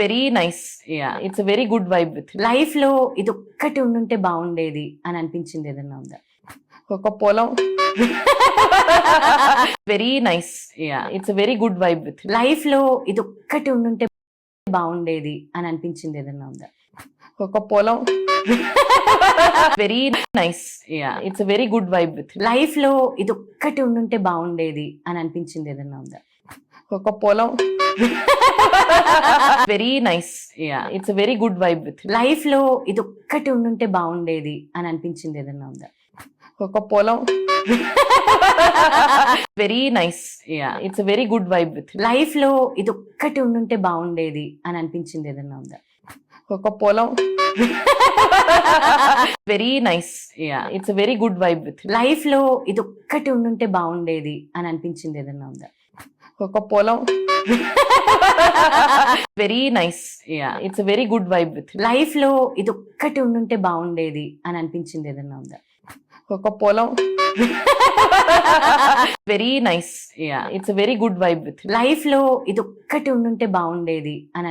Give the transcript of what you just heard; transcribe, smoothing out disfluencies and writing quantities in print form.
Very nice. Yeah it's very good vibe with life లో ఇది ఒక్కటి ఉండుంటే బాగుండేది అని అనిపించింది ఏదన్నా ఉందా? ఒక పొలం. Very nice. Yeah it's very good vibe with life లో ఇది ఒక్కటి ఉండుంటే బాగుండేది అని అనిపించింది ఏదన్నా ఉందా? ఒక పొలం. Very nice. Yeah it's very good vibe with life లో ఇది ఒక్కటి ఉండుంటే బాగుండేది అని అనిపించింది ఏదన్నా ఉందా? ఒక పొలం. Very nice. Yeah it's very good vibe with life లో ఇది ఒక్కటి ఉండుంటే బాగుండేది అని అనిపించింది ఏదన్నా ఉందా? ఒక పొలం. Very nice. Yeah it's very good vibe with life లో ఇది ఒక్కటి ఉండుంటే బాగుండేది అని అనిపించింది ఏదన్నా ఉందా? ఒక పొలం. Very nice. Yeah it's very good vibe with life లో ఇది ఒక్కటి ఉండుంటే బాగుండేది అని అనిపించింది ఏదన్నా ఉందా? ఒక పొలం. Very nice. Yeah it's very good vibe with life లో ఇది ఒక్కటి ఉండుంటే బాగుండేది అని అనిపించింది ఏదన్నా ఉందా? ఒక పొలం. Very nice. Yeah it's very good vibe with life లో ఇది ఒక్కటి ఉండుంటే బాగుండేది అని